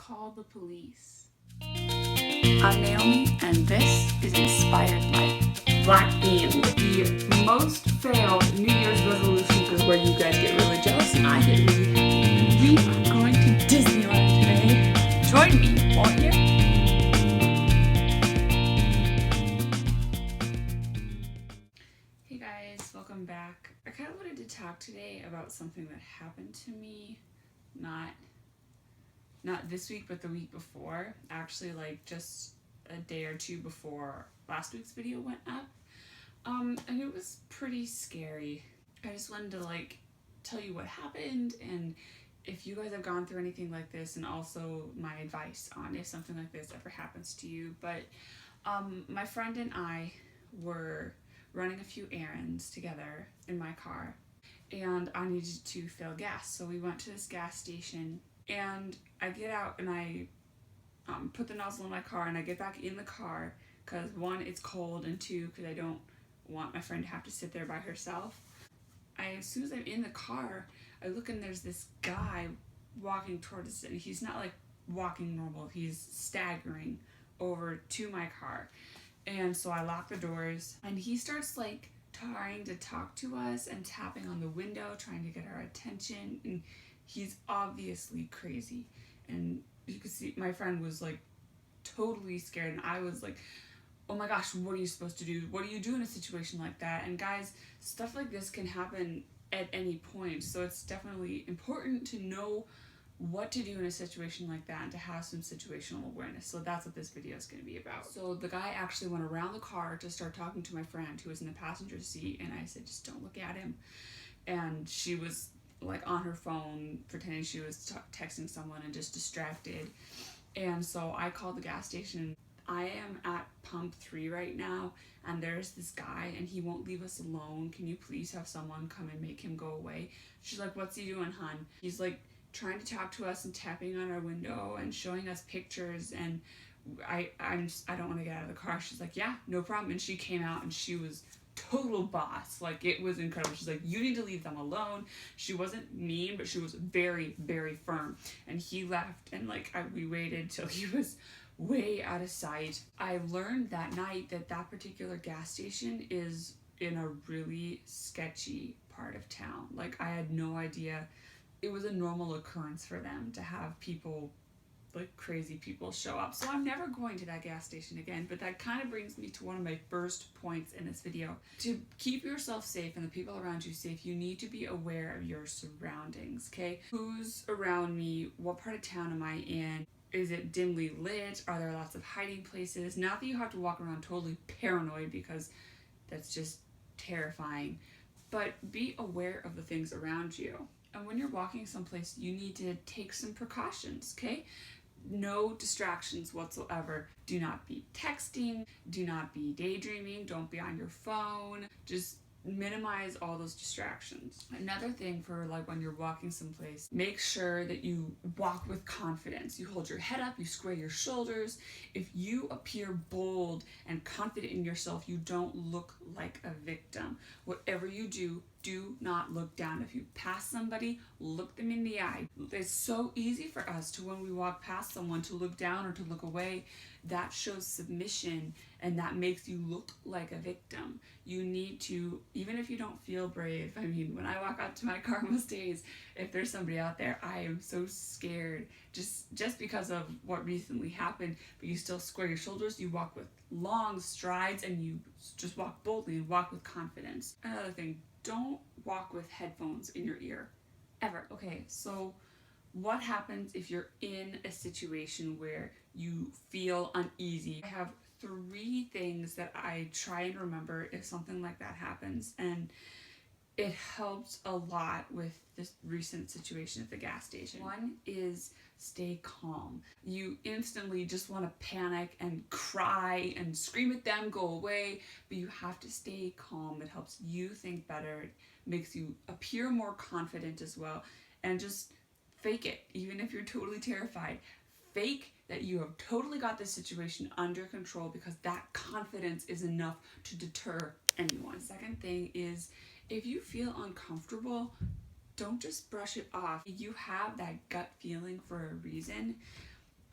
call the police. I'm Naomi, and this is Inspired Life. Black beans. The most failed New Year's resolution is where you guys get really jealous and I get really happy. We are going to Disneyland today. Join me, won't you? Hey guys, welcome back. I kind of wanted to talk today about something that happened to me, not this week, but the week before. Actually, like just a day or two before last week's video went up. And it was pretty scary. I just wanted to tell you what happened and if you guys have gone through anything like this, and also my advice on if something like this ever happens to you. But my friend and I were running a few errands together in my car, and I needed to fill gas. So we went to this gas station, and I get out and I put the nozzle in my car, and I get back in the car because one, it's cold, and two, because I don't want my friend to have to sit there by herself. As soon as I'm in the car, I look and there's this guy walking towards us, and he's not like walking normal, he's staggering over to my car. And so I lock the doors, and he starts trying to talk to us and tapping on the window, trying to get our attention, and he's obviously crazy. And you could see my friend was totally scared, and I was like, oh my gosh, what are you supposed to do? What do you do in a situation like that? And guys, stuff like this can happen at any point, so it's definitely important to know what to do in a situation like that and to have some situational awareness. So that's what this video is going to be about. So the guy actually went around the car to start talking to my friend who was in the passenger seat, and I said, just don't look at him. And she was on her phone pretending she was texting someone and just distracted. And so I called the gas station. I am at pump 3 right now, and there's this guy and he won't leave us alone. Can you please have someone come and make him go away? She's like, what's he doing, hon? He's trying to talk to us and tapping on our window and showing us pictures, and I don't want to get out of the car. She's like, yeah, no problem. And she came out and she was total boss. It was incredible. She's like, you need to leave them alone. She wasn't mean, but she was very, very firm. And he left, and we waited till he was way out of sight. I learned that night that that particular gas station is in a really sketchy part of town. I had no idea it was a normal occurrence for them to have people, crazy people, show up. So I'm never going to that gas station again. But that kind of brings me to one of my first points in this video. To keep yourself safe and the people around you safe, you need to be aware of your surroundings, okay? Who's around me? What part of town am I in? Is it dimly lit? Are there lots of hiding places? Not that you have to walk around totally paranoid, because that's just terrifying, but be aware of the things around you. And when you're walking someplace, you need to take some precautions, okay? No distractions whatsoever. Do not be texting, do not be daydreaming, don't be on your phone. Just minimize all those distractions. Another thing for when you're walking someplace, make sure that you walk with confidence. You hold your head up, you square your shoulders. If you appear bold and confident in yourself, you don't look like a victim. Whatever you do, do not look down. If you pass somebody, look them in the eye. It's so easy for us to, when we walk past someone, to look down or to look away. That shows submission, and that makes you look like a victim. You need to, even if you don't feel brave, I mean, when I walk out to my car most days, if there's somebody out there, I am so scared just because of what recently happened, but you still square your shoulders, you walk with long strides, and you just walk boldly and walk with confidence. Another thing, don't walk with headphones in your ear, ever. Okay, so what happens if you're in a situation where you feel uneasy? I have 3 things that I try and remember if something like that happens, and it helps a lot with this recent situation at the gas station. One is stay calm. You instantly just want to panic and cry and scream at them, go away, but you have to stay calm. It helps you think better. It makes you appear more confident as well. And just fake it, even if you're totally terrified. Fake that you have totally got this situation under control, because that confidence is enough to deter anyone. Second thing is, if you feel uncomfortable, don't just brush it off. You have that gut feeling for a reason.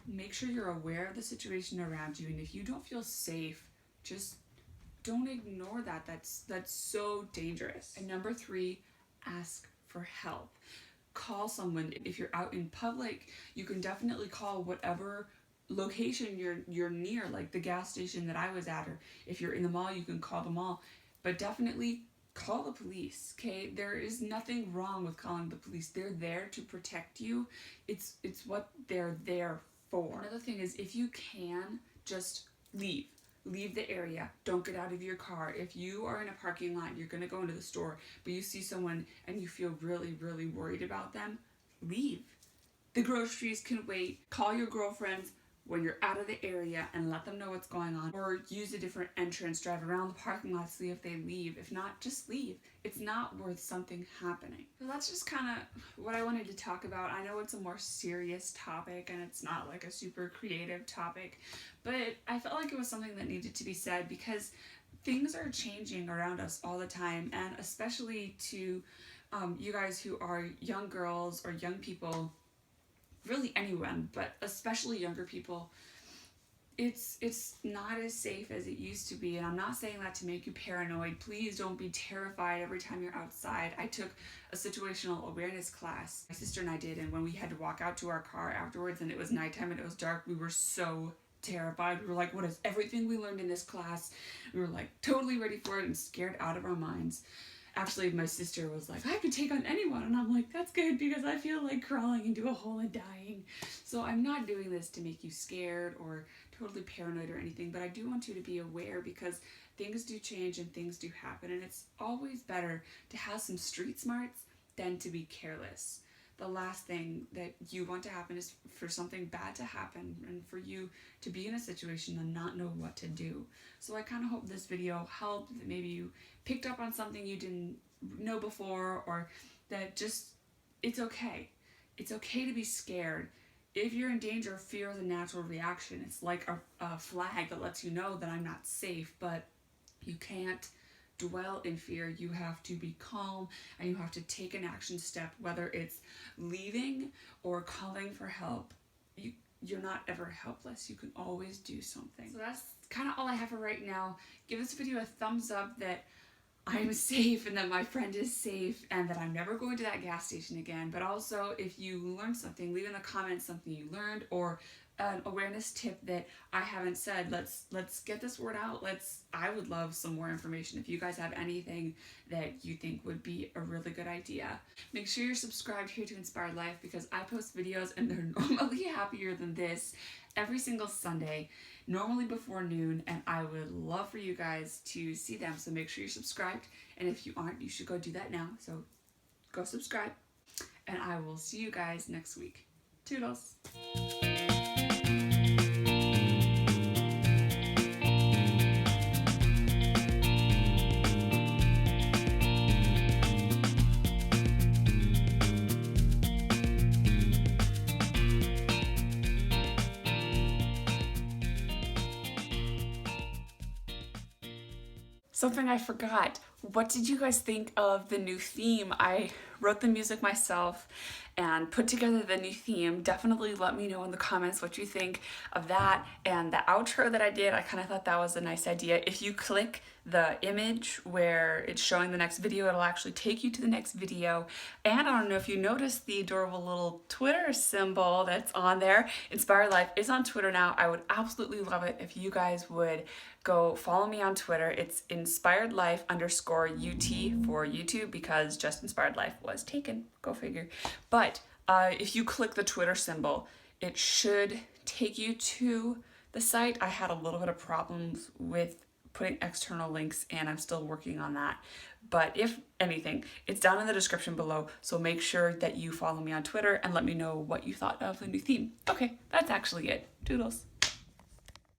make sure you're aware of the situation around you, and if you don't feel safe, just don't ignore that. That's so dangerous. And number 3, ask for help. Call someone. If you're out in public, you can definitely call whatever location you're near, like the gas station that I was at, or if you're in the mall, you can call the mall. But definitely call the police, okay? There is nothing wrong with calling the police. They're there to protect you. It's what they're there for. Another thing is, if you can, just leave. Leave the area. Don't get out of your car. If you are in a parking lot, you're going to go into the store, but you see someone and you feel really, really worried about them, leave. The groceries can wait. Call your girlfriends when you're out of the area and let them know what's going on, or use a different entrance, drive around the parking lot, see if they leave. If not, just leave. It's not worth something happening. So that's just kind of what I wanted to talk about. I know it's a more serious topic and it's not like a super creative topic, but I felt like it was something that needed to be said because things are changing around us all the time, and especially to you guys who are young girls or young people, really anyone, but especially younger people, it's not as safe as it used to be. And I'm not saying that to make you paranoid. Please don't be terrified every time you're outside. I took a situational awareness class, my sister and I did, and when we had to walk out to our car afterwards and it was nighttime and it was dark, we were so terrified. We were like, what is everything we learned in this class? We were like totally ready for it and scared out of our minds. Actually, my sister was like, I could take on anyone. And I'm like, that's good, because I feel like crawling into a hole and dying. So I'm not doing this to make you scared or totally paranoid or anything, but I do want you to be aware, because things do change and things do happen. And it's always better to have some street smarts than to be careless. The last thing that you want to happen is for something bad to happen and for you to be in a situation and not know what to do. So I kind of hope this video helped, that maybe you picked up on something you didn't know before, or that just, it's okay. It's okay to be scared. If you're in danger, fear is a natural reaction. It's like a flag that lets you know that I'm not safe, but you can't dwell in fear. You have to be calm and you have to take an action step, whether it's leaving or calling for help. You're not ever helpless. You can always do something. So that's kind of all I have for right now. Give this video a thumbs up that I'm safe and that my friend is safe and that I'm never going to that gas station again. But also, if you learned something, leave in the comments something you learned or an awareness tip that I haven't said. Let's get this word out. I would love some more information. If you guys have anything that you think would be a really good idea, make sure you're subscribed here to Inspired Life, because I post videos and they're normally happier than this every single Sunday, normally before noon, and I would love for you guys to see them. So make sure you're subscribed, and if you aren't, you should go do that now. So go subscribe, and I will see you guys next week. Toodles. Something I forgot. What did you guys think of the new theme? I wrote the music myself and put together the new theme. Definitely let me know in the comments what you think of that. And the outro that I did, I kind of thought that was a nice idea. If you click the image where it's showing the next video, it'll actually take you to the next video. And I don't know if you noticed the adorable little Twitter symbol that's on there. Inspired Life is on Twitter now. I would absolutely love it if you guys would go follow me on Twitter. It's inspiredlife_UT for YouTube, because just Inspired Life was taken. Go figure. But if you click the Twitter symbol, it should take you to the site. I had a little bit of problems with putting external links, and I'm still working on that. But if anything, it's down in the description below, so make sure that you follow me on Twitter and let me know what you thought of the new theme. Okay, that's actually it. Doodles.